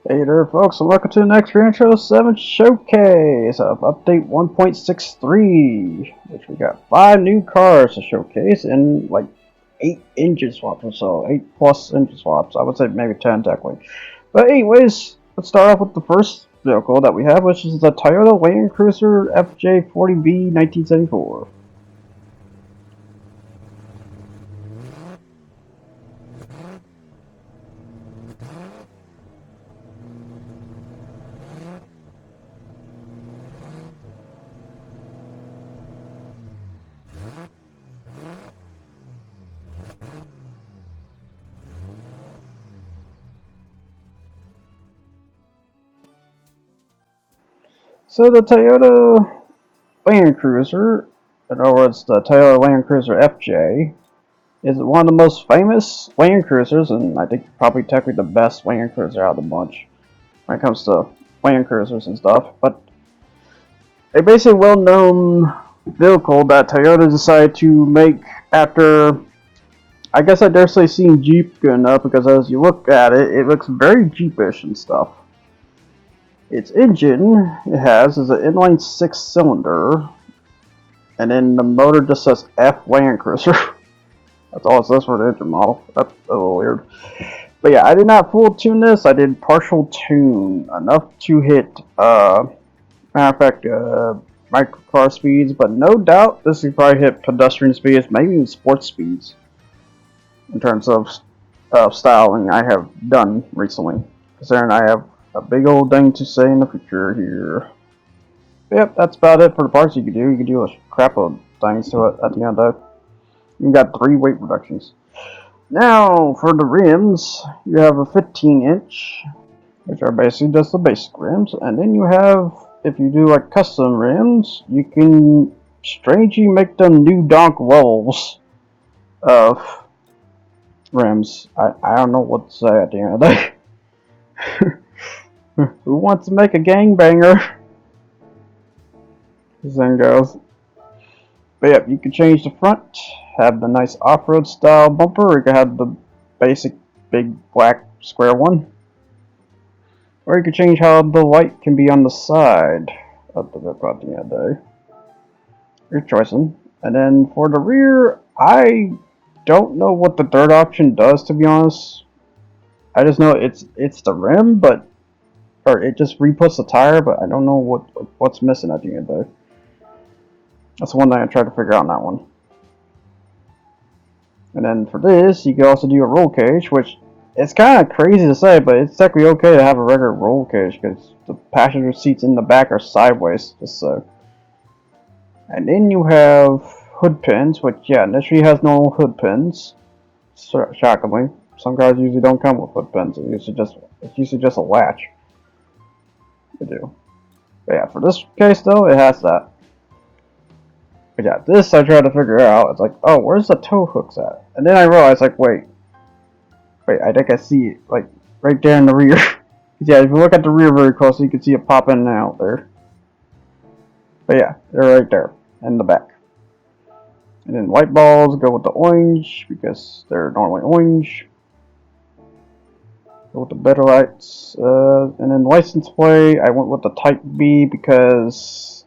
Hey there folks, and welcome to the next GT7 Showcase of Update 1.63, which we got 5 new cars to showcase and like 8 engine swaps or so, 8 plus engine swaps. I would say maybe 10 technically. But anyways, let's start off with the first vehicle that we have, which is the Toyota Land Cruiser FJ40B 1974. So the Toyota Land Cruiser, in other words, the Toyota Land Cruiser FJ, is one of the most famous Land Cruisers, and I think probably technically the best Land Cruiser out of the bunch when it comes to Land Cruisers and stuff. But a basically well-known vehicle that Toyota decided to make after, I guess I dare say, seeing Jeep good enough, because as you look at it, it looks very Jeepish and stuff. Its engine it has is an inline 6-cylinder, and then the motor just says F Land Cruiser. That's all it says for the engine model. That's a little weird. But yeah, I did not full tune this. I did partial tune, enough to hit, matter of fact, microcar speeds, but no doubt this could probably hit pedestrian speeds, maybe even sports speeds, in terms of styling I have done recently. Considering I have a big old thing to say in the future here. Yep, that's about it for the parts you can do. You can do a crap of things to it at the end of it. You got 3 weight reductions. Now, for the rims, you have a 15-inch, which are basically just the basic rims, and then you have, if you do like custom rims, you can strangely make them new donk levels of rims. I don't know what to say at the end of the day. Who wants to make a gangbanger? This thing goes. But yep, you can change the front, have the nice off-road style bumper, or you can have the basic big black square one. Or you can change how the light can be on the side of the vehicle at the end of the day. Your choicing. And then for the rear, I don't know what the third option does, to be honest. I just know it's the rim, but or it just re-puts the tire, but I don't know what's missing at the end of the day. That's the one thing I tried to figure out on that one. And then for this, you can also do a roll cage, which it's kind of crazy to say, but it's technically okay to have a regular roll cage because the passenger seats in the back are sideways, just so. And then you have hood pins, which yeah, initially has no hood pins. Shockingly, some cars usually don't come with hood pins. It's usually just a latch. They do. But yeah, for this case though, it has that. But yeah, this I tried to figure out. It's like, oh, where's the tow hooks at? And then I realized, like, wait, I think I see it, like, right there in the rear. Yeah, if you look at the rear very closely, you can see it pop in and out there. But yeah, they're right there, in the back. And then light balls go with the orange, because they're normally orange. Go with the better lights. And then license plate, I went with the Type B, because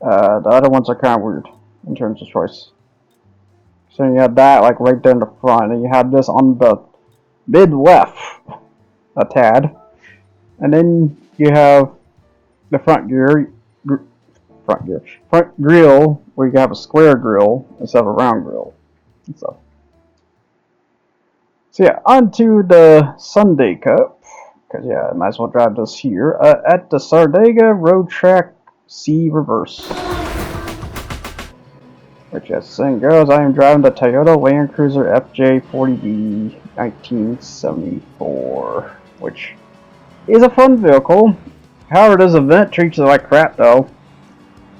the other ones are kind of weird in terms of choice. So you have that like right there in the front, and you have this on the mid left, a tad, and then you have the front grill, where you have a square grill instead of a round grill and stuff. So yeah, on to the Sunday Cup, because yeah, I might as well drive this here at the Sardiga Road Track C Reverse. Which, as the saying goes, I am driving the Toyota Land Cruiser FJ40B 1974, which is a fun vehicle. However, this event treats it like crap, though.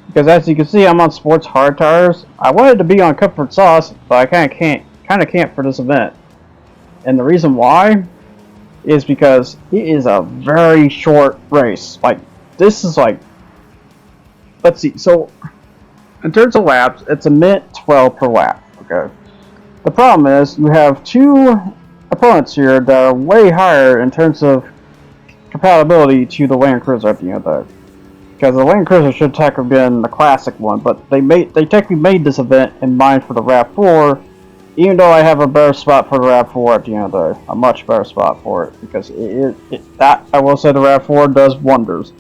Because as you can see, I'm on sports hard tires. I wanted to be on comfort sauce, but I kind of can't for this event. And the reason why is because it is a very short race. Like, this is like, let's see, so in terms of laps, it's a minute 12 per lap, okay? The problem is, you have 2 opponents here that are way higher in terms of compatibility to the Land Cruiser at the end of the day. Because the Land Cruiser should technically have been the classic one, but they technically made this event in mind for the RAV4, even though I have a better spot for the RAV4 at the end of the day. A much better spot for it, because that, I will say, the RAV4 does wonders.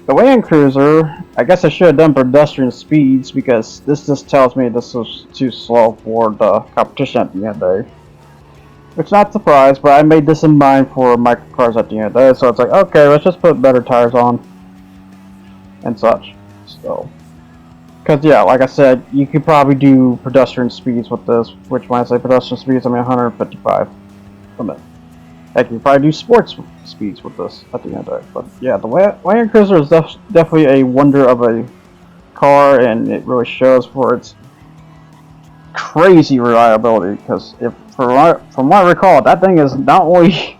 The Land Cruiser, I guess I should have done pedestrian speeds, because this just tells me this was too slow for the competition at the end of the day. Which not surprised, but I made this in mind for microcars at the end of the day, so it's like, okay, let's just put better tires on. And such. So, because yeah, like I said, you could probably do pedestrian speeds with this, which when I say pedestrian speeds, I mean 155 a minute. Heck, you could probably do sports speeds with this at the end of it. But yeah, the Land Cruiser is definitely a wonder of a car, and it really shows for its crazy reliability. Because from what I recall, that thing is not only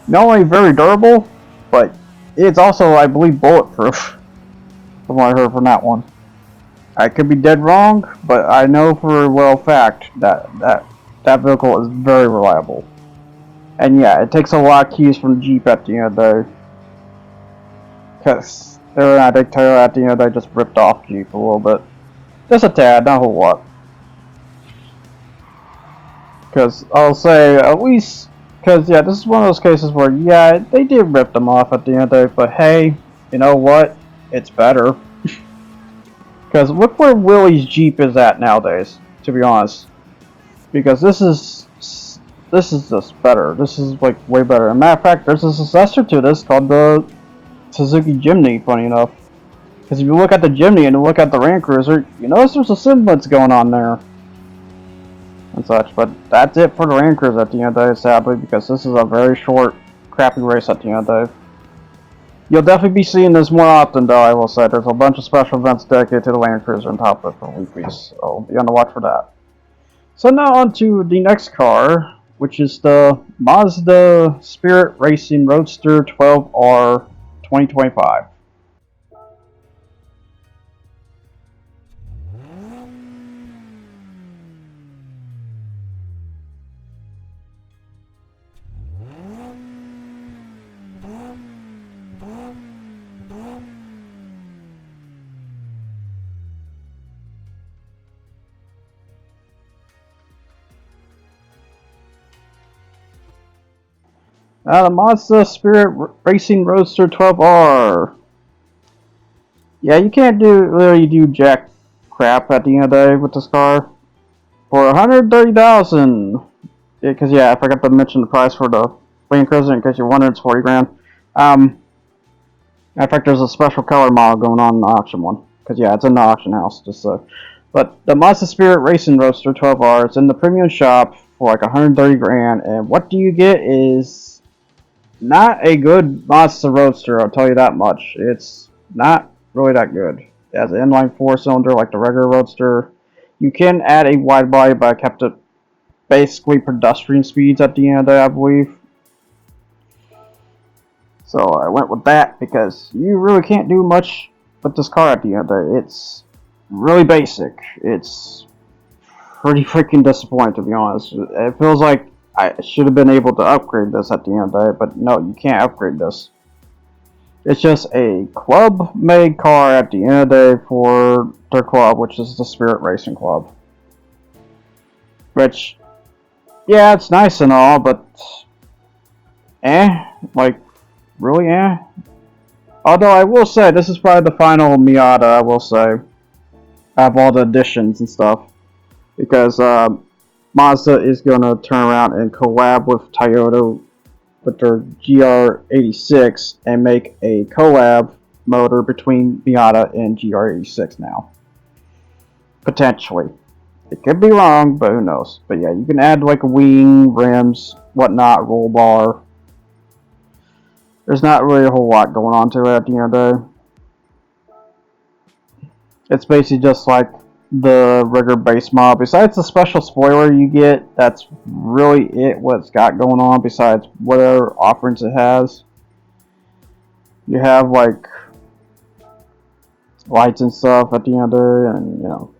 very durable, but it's also, I believe, bulletproof. From what I heard from that one. I could be dead wrong, but I know for a well fact that vehicle is very reliable. And yeah, it takes a lot of cues from Jeep at the end of the day. Because aerodynamic tail at the end of the day just ripped off Jeep a little bit. Just a tad, not a whole lot. Because I'll say, at least, because yeah, this is one of those cases where, yeah, they did rip them off at the end of the day, but hey, you know what? It's better. Because look where Willie's Jeep is at nowadays, to be honest. Because this is just better. This is like way better. As a matter of fact, there's a successor to this called the Suzuki Jimny, funny enough. Because if you look at the Jimny and you look at the Land Cruiser, you notice there's a semblance going on there. And such. But that's it for the Land Cruiser at the end of the day, sadly, because this is a very short, crappy race at the end of the day. You'll definitely be seeing this more often, though, I will say. There's a bunch of special events dedicated to the Land Cruiser on top of it from weeklies, so be on the watch for that. So now on to the next car, which is the Mazda Spirit Racing Roadster 12R 2025. The Mazda Spirit Racing Roadster 12R. Yeah, you can't really do jack crap at the end of the day with this car. For $130,000. Because yeah, I forgot to mention the price for the Land Cruiser in case you're wondering, it's 40 grand. In fact, there's a special color model going on in the auction one. Because yeah, it's in the auction house. But the Mazda Spirit Racing Roadster 12R is in the premium shop for like 130 grand. And what do you get is not a good Mazda Roadster, I'll tell you that much. It's not really that good. It has an inline 4-cylinder like the regular Roadster. You can add a wide body, but I kept it basically pedestrian speeds at the end of the day, I believe. So I went with that because you really can't do much with this car at the end of the day. It's really basic. It's pretty freaking disappointing, to be honest. It feels like I should have been able to upgrade this at the end of the day, but no, you can't upgrade this. It's just a club-made car at the end of the day for their club, which is the Spirit Racing Club. Which, yeah, it's nice and all, but like, really Although I will say, this is probably the final Miata, I will say, of all the additions and stuff. Because Mazda is going to turn around and collab with Toyota with their GR86 and make a collab motor between Miata and GR86 now. Potentially. It could be wrong, but who knows. But yeah, you can add like a wing, rims, whatnot, roll bar. There's not really a whole lot going on to it at the end of the day. It's basically just like the regular base model. Besides the special spoiler you get, that's really it, what it's got going on besides whatever offerings it has. You have like lights and stuff at the end of it, and you know,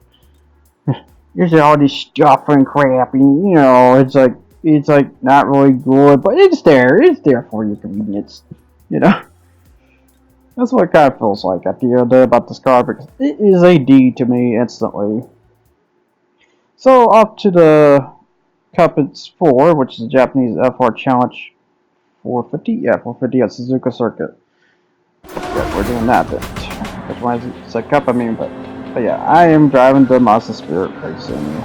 here's all this stuff and crap, and you know, it's like not really good, but it's there for your convenience. You know, that's what it kind of feels like at the end of the day about this car because it is a D to me instantly. So off to the Cuppets 4, which is the Japanese F4 Challenge 450. Yeah, 450 at Suzuka Circuit. Yeah, we're doing that then. Which one is it? It's a Cup, I mean, but yeah, I am driving the Mazda Spirit Racing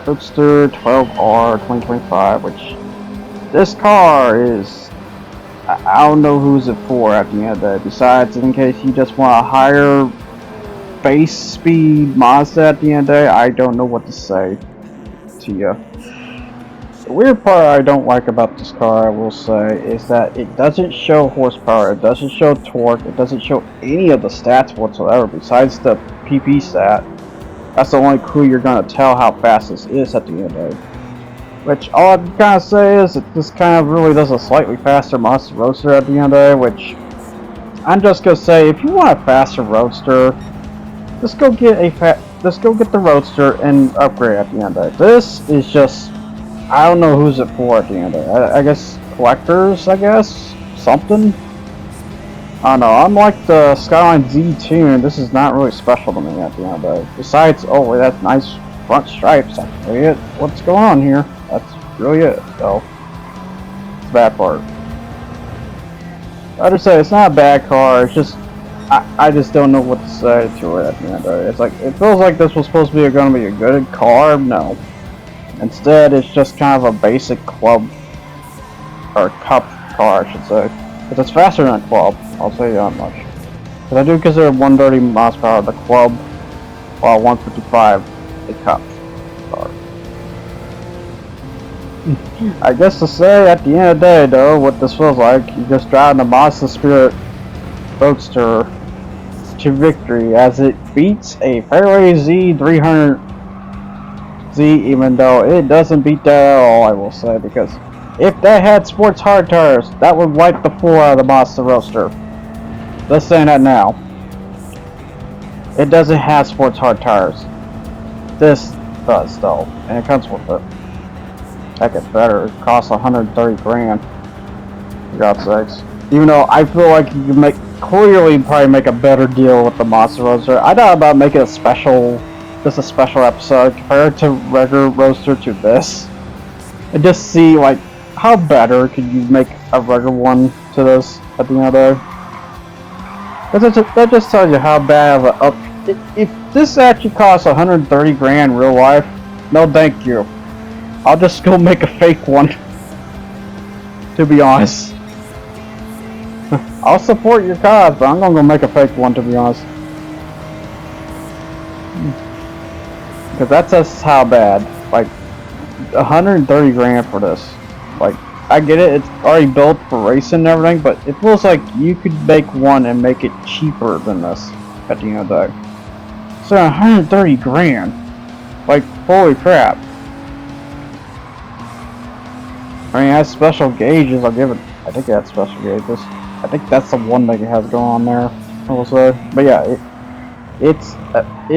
Roadster 12R 2025, which this car is, I don't know who's it for at the end of the day. Besides, in case you just want a higher base speed Mazda at the end of the day, I don't know what to say to you. The weird part I don't like about this car, I will say, is that it doesn't show horsepower, it doesn't show torque, it doesn't show any of the stats whatsoever besides the PP stat. That's the only clue you're going to tell how fast this is at the end of the day. Which, all I can kind of say is that this kind of really does a slightly faster Mazda Roadster at the end of the day, which I'm just going to say, if you want a faster Roadster, just go get the Roadster and upgrade at the end of the day. This is just, I don't know who's it for at the end of it. I guess collectors, I guess? Something? I don't know. Unlike the Skyline Z Tune, this is not really special to me at the end of it. Besides, oh, that's nice front stripes. That's really it. What's going on here? That's really it, though. It's a bad part. I just say it's not a bad car. It's just, I just don't know what to say to it at the end of it. It's like, it feels like this was supposed to be going to be a good car. No. Instead, it's just kind of a basic club, or cup car, I should say. But it's faster than a club, I'll say that much. Because I do consider 130 miles per hour the club, while 155 a cup car. I guess to say, at the end of the day, though, what this feels like, you're just driving the Mazda Spirit Roadster to victory, as it beats a Fairway Z300Z, even though it doesn't beat that at all, I will say, because if that had sports hard tires, that would wipe the floor out of the Mazda Roadster. Let's say that now. It doesn't have sports hard tires. This does, though, and it comes with it. Heck, it's better. It costs 130 grand. For God's sakes. Even though I feel like you can clearly probably make a better deal with the Mazda Roadster. I thought about making a special episode compared to regular Roadster to this, and just see like how better could you make a regular one to this at the end of the day. That just tells you how bad of a up. If this actually costs 130 grand in real life, no thank you. I'll just go make a fake one. To be honest, I'll support your cause, but I'm gonna go make a fake one, to be honest. Because that's just how bad. Like 130 grand for this. Like, I get it, it's already built for racing and everything, but it feels like you could make one and make it cheaper than this at the end of the day. So 130 grand. Like, holy crap. I mean, it has special gauges, I'll give it, I think it has special gauges. I think that's the one that it has going on there, I will say. But yeah, it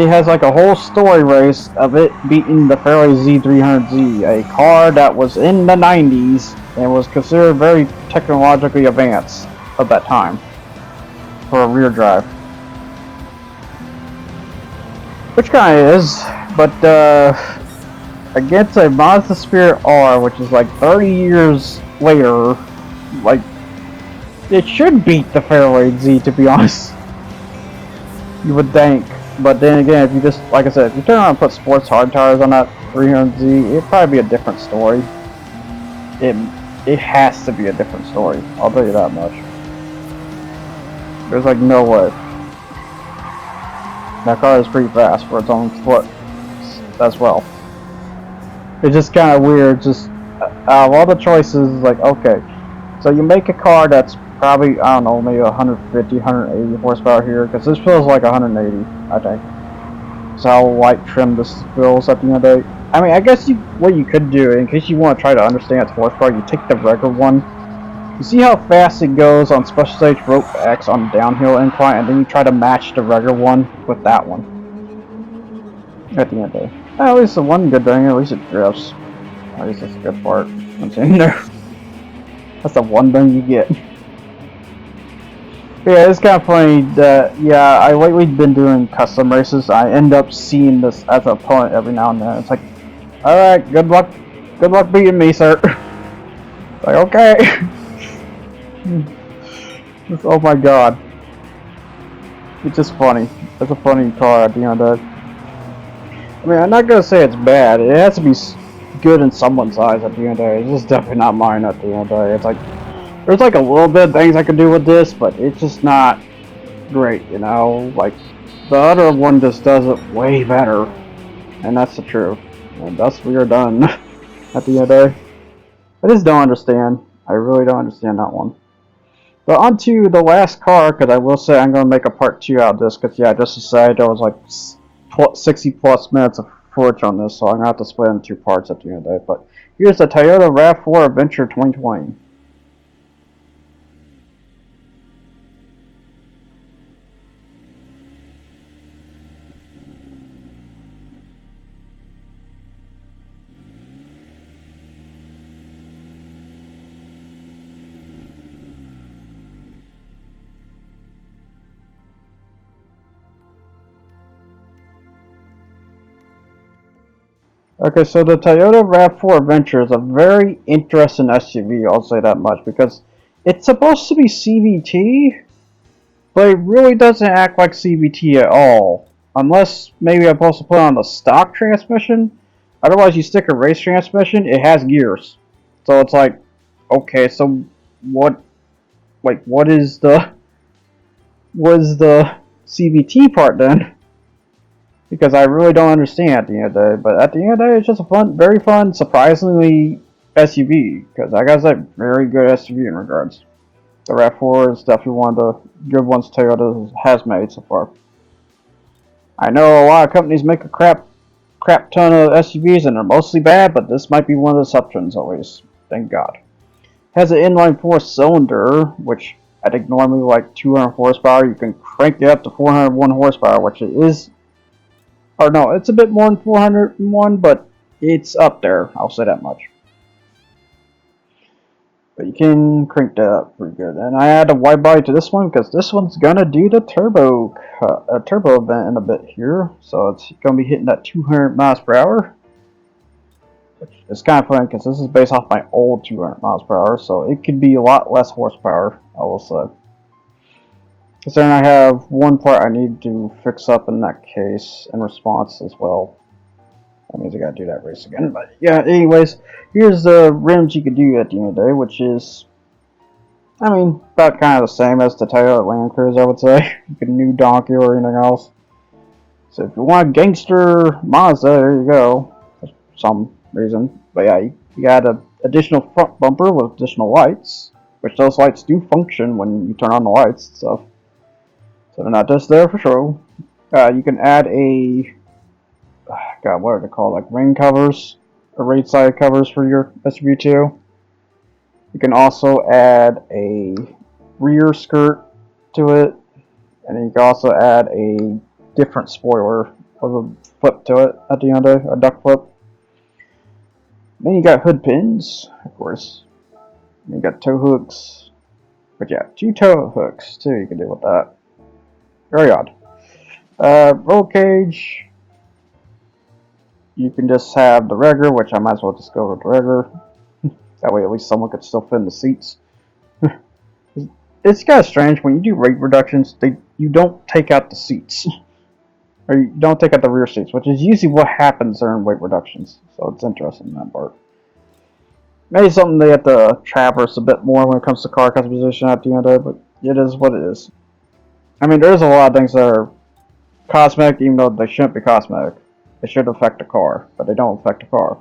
has like a whole story race of it beating the Fairway Z300Z, a car that was in the 90s and was considered very technologically advanced at that time for a rear drive. Which kind of is, but against a Mazda Spirit R, which is like 30 years later, like, it should beat the Fairway Z, to be honest. You would think, but then again, if you just, like I said, if you turn around and put sports hard tires on that 300Z, it'd probably be a different story. It has to be a different story, I'll tell you that much. There's like no way. That car is pretty fast for its own foot as well. It's just kind of weird, just out of all the choices, like, okay, so you make a car that's probably, I don't know, maybe 150, 180 horsepower here, because this feels like 180, I think. So how light trim this feels at the end of the day. I mean, I guess what you could do, in case you want to try to understand its horsepower, you take the regular one. You see how fast it goes on Special Stage Rope X on downhill incline, and then you try to match the regular one with that one. At the end of the day. At least the one good thing, at least it drifts. At least that's a good part. I'm saying there. That's the one thing you get. Yeah, it's kind of funny that, yeah, I lately been doing custom races. I end up seeing this as an opponent every now and then. It's like, alright, good luck beating me, sir. Like, okay. Oh my god. It's just funny. It's a funny car at the end of it. I mean, I'm not gonna say it's bad. It has to be good in someone's eyes at the end of the day. It's just definitely not mine at the end of the day. It's like, there's like a little bit of things I could do with this, but it's just not great, you know? Like, the other one just does it way better. And that's the truth. And thus we are done at the end of the day. I just don't understand. I really don't understand that one. But on to the last car, because I will say I'm going to make a part 2 out of this, because yeah, just to say there was like 60 plus minutes of footage on this, so I'm going to have to split it in 2 parts at the end of the day. But here's the Toyota RAV4 Adventure 2020. Okay, so the Toyota RAV4 Adventure is a very interesting SUV, I'll say that much, because it's supposed to be CVT, but it really doesn't act like CVT at all. Unless maybe I'm supposed to put on the stock transmission. Otherwise, you stick a race transmission, it has gears. So it's like, okay, so what is the CVT part then? Because I really don't understand at the end of the day. But at the end of the day, it's just a fun, very fun, surprisingly SUV. Because like I said, very good SUV in regards. The RAV4 is definitely one of the good ones Toyota has made so far. I know a lot of companies make a crap ton of SUVs and they're mostly bad, but this might be one of the exceptions always. Thank God. Has an inline 4-cylinder, which I think normally like 200 horsepower. You can crank it up to 401 horsepower, which it is. Or no, it's a bit more than 401, but it's up there. I'll say that much. But you can crank that up pretty good. And I add a wide body to this one because this one's gonna do the turbo event in a bit here. So it's gonna be hitting that 200 miles per hour. Which is kind of funny because this is based off my old 200 miles per hour, so it could be a lot less horsepower, I will say. Because then I have one part I need to fix up in that case in response as well. That means I gotta do that race again. But yeah, anyways, here's the rims you could do at the end of the day, which is, I mean, about kind of the same as the Toyota Land Cruiser, I would say. You can new donkey or anything else. So if you want a gangster Mazda, there you go. For some reason. But yeah, you got an additional front bumper with additional lights, which those lights do function when you turn on the lights and stuff. So they're not just there for show. You can add a, God, what are they called? Like rain covers or rain side covers for your SUV too. You can also add a rear skirt to it, and you can also add a different spoiler with a flip to it at the end of it, a duck flip. Then you got hood pins, of course. And you got tow hooks, but yeah, 2 tow hooks too. You can do with that. Very odd. Roll cage. You can just have the regular, which I might as well just go with the regular. That way at least someone could still fit in the seats. It's kind of strange when you do weight reductions, you don't take out the seats. Or you don't take out the rear seats, which is usually what happens during weight reductions. So it's interesting in that part. Maybe something they have to traverse a bit more when it comes to car customization at the end of it, but it is what it is. I mean, there's a lot of things that are cosmetic, even though they shouldn't be cosmetic. They should affect the car, but they don't affect the car.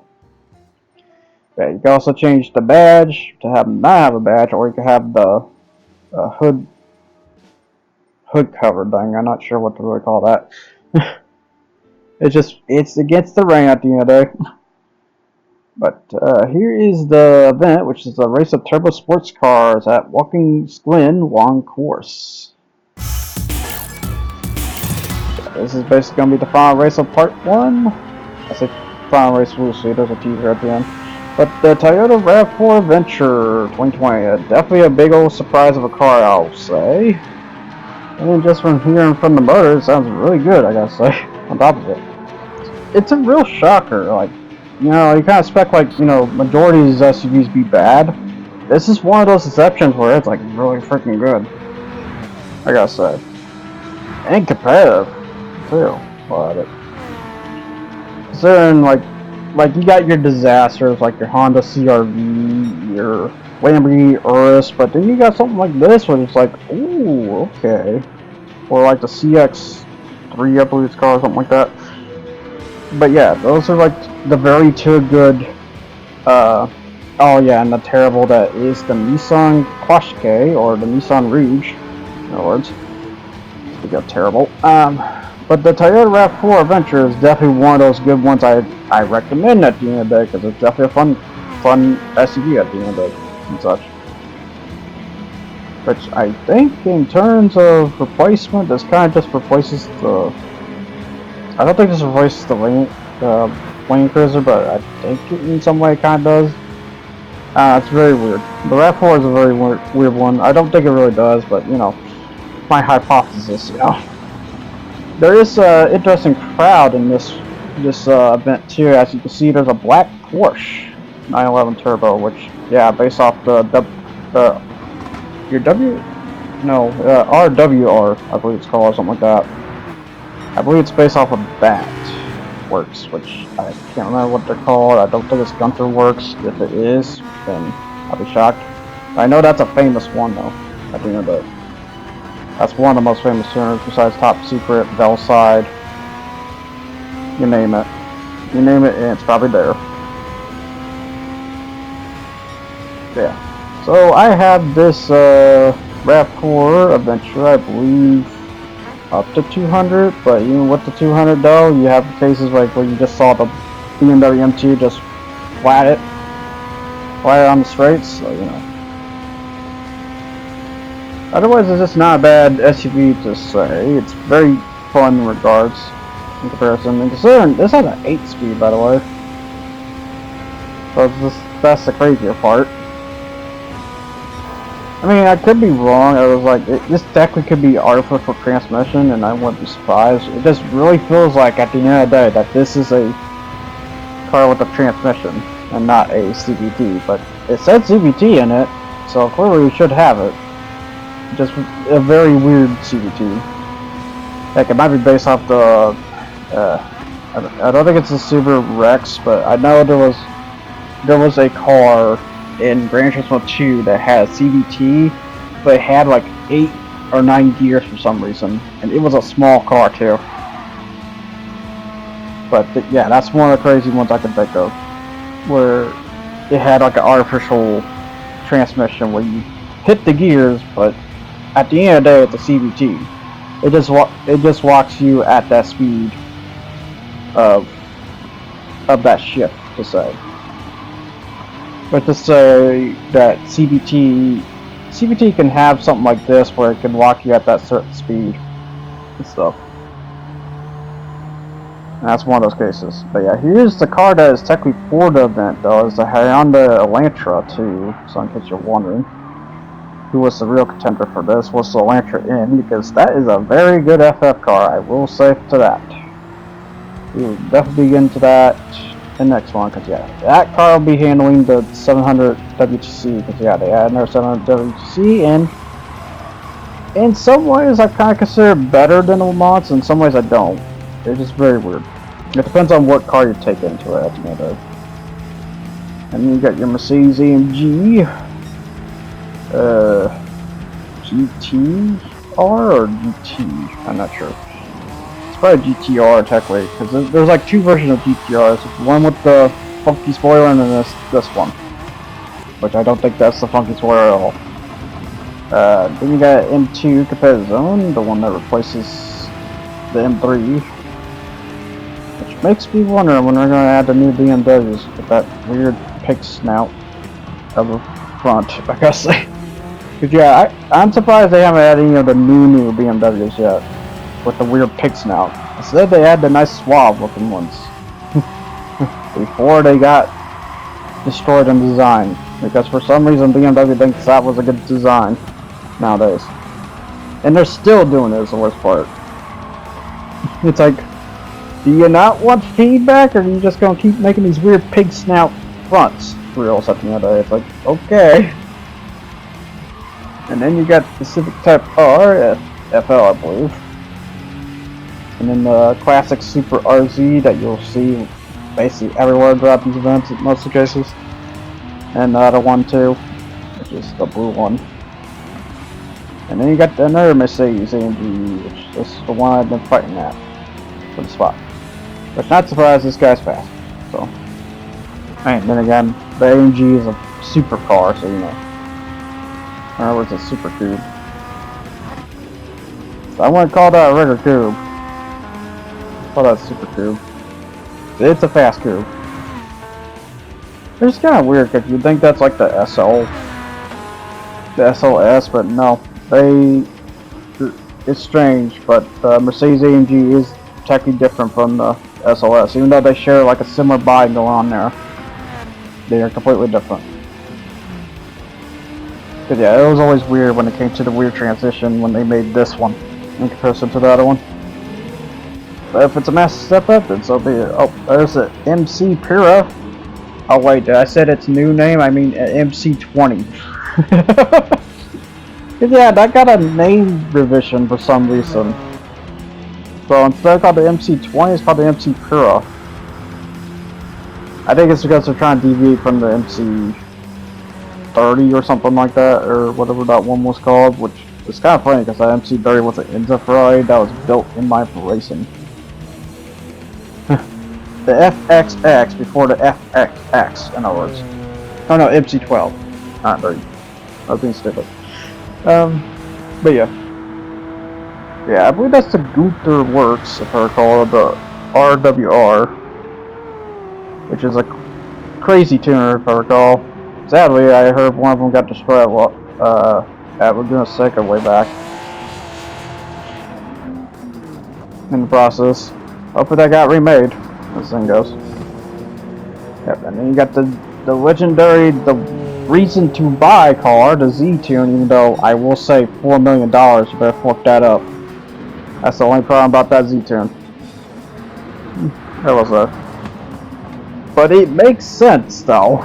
Yeah, you can also change the badge to have not have a badge, or you can have the hood cover thing. I'm not sure what to really call that. It's against the rain at the end of the day. But here is the event, which is a race of turbo sports cars at Watkins Glen long course. This is basically going to be the final race of part 1. I say final race loosely, there's a teaser at the end. But the Toyota RAV4 Adventure 2020, definitely a big old surprise of a car, I'll say. And just from hearing from the motor, it sounds really good, I gotta say, on top of it. It's a real shocker, like, you know, you kind of expect, like, you know, majority of these SUVs be bad. This is one of those exceptions where it's, like, really freaking good, I gotta say. And competitive, too, about it. Considering, like you got your disasters, like your Honda CR-V, your Lamborghini Urus, but then you got something like this where it's like, ooh, okay. Or like the CX-3, I believe it's called, or something like that. But yeah, those are like the very two good, oh yeah, and the terrible that is the Nissan Qashqai, or the Nissan Rouge, in other words. They got terrible. But the Toyota RAV4 Adventure is definitely one of those good ones I recommend at the end of the day, because it's definitely a fun SUV at the end of the day and such. Which I think in terms of replacement, this kind of just replaces the... I don't think this replaces the Land Cruiser, but I think it in some way it kind of does. It's very weird. The RAV4 is a very weird one. I don't think it really does, but you know, my hypothesis, you know. There is an interesting crowd in this event too. As you can see, there's a black Porsche 911 Turbo, which, yeah, based off the RWR, I believe it's called, or something like that. I believe it's based off of that works, which I can't remember what they're called. I don't think it's Gunther Works. If it is, then I'll be shocked. I know that's a famous one though. At the end of the day. That's one of the most famous tuners besides Top Secret, Bellside, you name it. You name it and it's probably there. Yeah. So I have this RAV4 Adventure, I believe, up to 200, but even with the 200 though, you have cases like where you just saw the BMW M2 just flat it on the straights, so you know. Otherwise, it's just not a bad SUV to say. It's very fun in regards, in comparison. And considering this has an 8-speed, by the way. So that's the crazier part. I mean, I could be wrong. I was like, this technically could be artificial transmission, and I wouldn't be surprised. It just really feels like, at the end of the day, that this is a car with a transmission, and not a CVT. But it said CVT in it, so clearly we should have it. Just a very weird CVT. Heck, it might be based off the, I don't think it's a Subaru Rex, but I know there was a car in Gran Turismo 2 that had a CVT, but it had like 8 or 9 gears for some reason, and it was a small car too. But yeah, that's one of the crazy ones I can think of, where it had like an artificial transmission where you hit the gears, but at the end of the day, it's a CVT. It just walks you at that speed of that shift, to say. But to say that CVT can have something like this where it can walk you at that certain speed and stuff. And that's one of those cases. But yeah, here's the car that is technically for the event, though. It's the Hyundai Elantra 2, so in case you're wondering. Who was the real contender for this was the Elantra N, because that is a very good FF car, I will say to that. We will definitely get into that in the next one, because yeah, that car will be handling the 700 WTC, because yeah, they added their 700 WTC, and in some ways I kind of consider it better than the Le Mans, in some ways I don't. It's just very weird. It depends on what car you take into it at the end of the day. And then you got your Mercedes AMG. GTR or GT? I'm not sure. It's probably GTR technically, because there's like two versions of GTRs. One with the funky spoiler, and then this one, which I don't think that's the funky spoiler at all. Then you got M2 Competitive Zone, the one that replaces the M3, which makes me wonder when they're going to add the new BMWs with that weird pig snout of the front, I gotta say. Cause yeah, I'm surprised they haven't added any of the new BMWs yet with the weird pig snout. Instead, they had the nice suave looking ones before they got destroyed in design. Because for some reason BMW thinks that was a good design nowadays. And they're still doing it, is the worst part. It's like, do you not want feedback, or are you just gonna keep making these weird pig snout fronts reels at the end of the day? It's like, okay. And then you got the Civic Type R, FL I believe. And then the classic Super RZ that you'll see basically everywhere throughout these events in most of the cases. And the other one too, which is the blue one. And then you got another Mercedes AMG, which is the one I've been fighting at for the spot. But not surprised this guy's fast. So, and then again, the AMG is a supercar, so you know. In other words, a super coupe. So I wouldn't call that a regular coupe. Call that a super coupe. It's a fast coupe. It's kind of weird because you'd think that's like the SL, the SLS, but no. It's strange, but the Mercedes AMG is technically different from the SLS, even though they share like a similar body going on there. They are completely different. But yeah, it was always weird when it came to the weird transition when they made this one in comparison to the other one. But if it's a massive step up, then so be it. Oh, there's the MC Pura. Oh wait, I said its new name, I mean MC20. Yeah, that got a name revision for some reason. So instead of called the MC20, it's called the MC Pura. I think it's because they're trying to deviate from the MC30 or something like that, or whatever that one was called, which is kind of funny because that MC30 was an Inza Ferrari that was built in my racing. The FXX before the FXX, in other words. Oh no, MC12. Not 30. I was being stupid. But yeah. Yeah, I believe that's the Gunther Works, if I recall, the RWR. Which is a crazy tuner, if I recall. Sadly, I heard one of them got destroyed at Laguna Seca way back. In the process. Hopefully that got remade, this thing goes. Yep, and then you got the legendary, the reason to buy car, the Z-Tune, even though I will say $4 million, you better fork that up. That's the only problem about that Z-Tune. That was a... But it makes sense, though.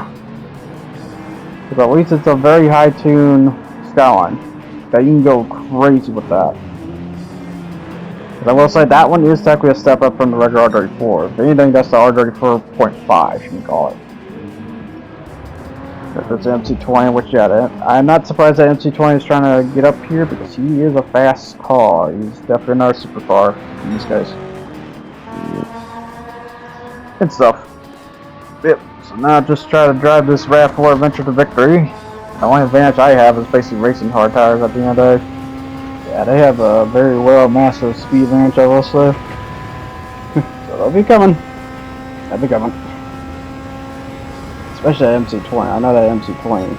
Because at least it's a very high tune Skyline. That you can go crazy with that. But I will say that one is technically a step up from the regular R34. If anything, that's the R34.5, you can call it. If it's MC20, which yeah, I'm not surprised that MC20 is trying to get up here because he is a fast car. He's definitely another supercar in this case. Good stuff. Yep, so now just try to drive this RAV4 Adventure to victory. The only advantage I have is basically racing hard tires at the end of the day. Yeah, they have a very well massive speed advantage, I will say. So they'll be coming. They'll be coming. Especially that MC20. I know that MC20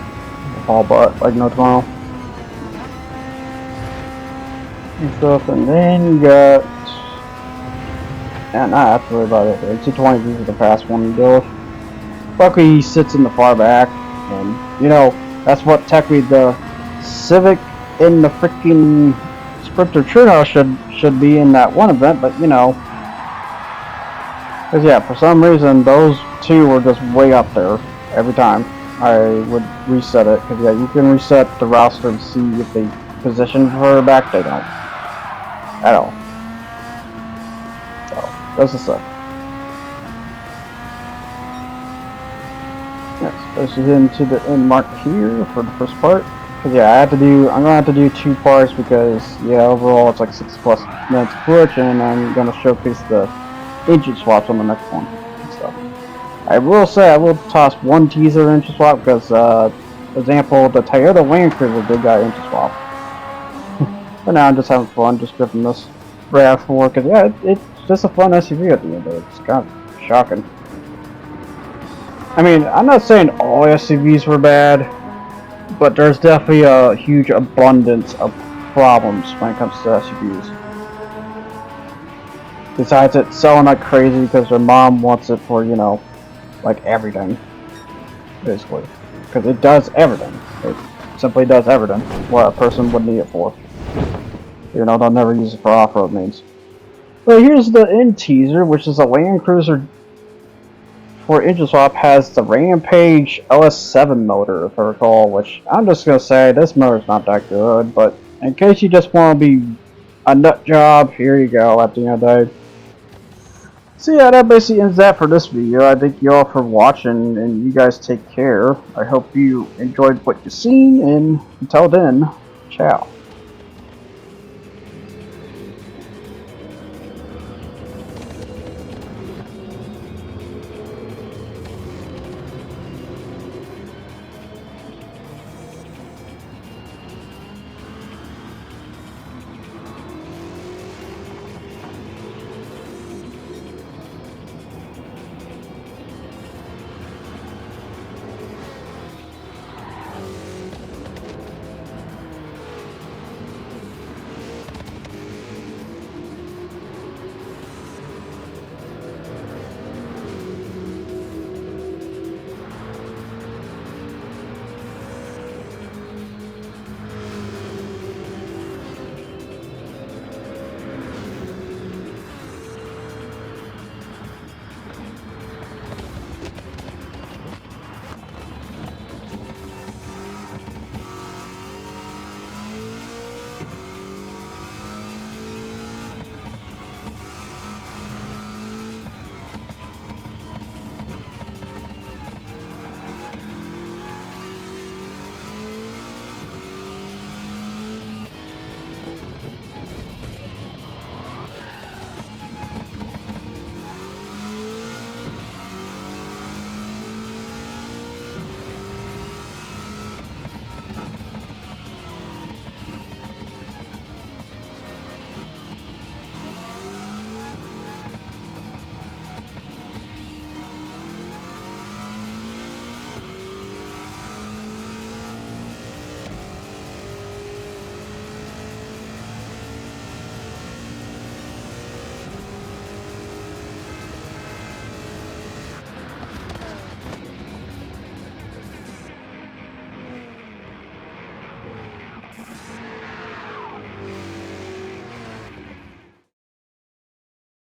all but like no tomorrow. And stuff, and then you got... Yeah, nah, that's really about it. The MC20 is usually the fast one to deal with. Luckily, he sits in the far back, and you know that's what technically the Civic in the freaking Sprinter Trudeau should be in that one event, but you know, because yeah, for some reason those two were just way up there every time I would reset it. Because yeah, you can reset the roster to see if they position further back. They don't at all. So that's the stuff. Let's get into the end mark here for the first part. Cause yeah, I'm gonna have to do 2 parts because yeah, overall it's like 6+ minutes of footage, and I'm gonna showcase the engine swaps on the next one and stuff. I will say I will toss one teaser engine swap because, for example, the Toyota Land Cruiser did got engine swap. But now I'm just having fun, just drifting this RAV4 because yeah, it's just a fun SUV at the end of it. It's kind of shocking. I mean, I'm not saying all SUVs were bad, but there's definitely a huge abundance of problems when it comes to SUVs. Besides it selling like crazy because their mom wants it for, you know, like everything. Basically. Because it does everything. It simply does everything what a person would need it for. You know, they'll never use it for off-road means. But here's the end teaser, which is a Land Cruiser for engine swap has the Rampage LS7 motor, if I recall, which I'm just going to say this motor's not that good, but in case you just want to be a nut job, here you go at the end of the day. So yeah, that basically ends that for this video. I thank you all for watching, and you guys take care. I hope you enjoyed what you've seen, and until then, ciao.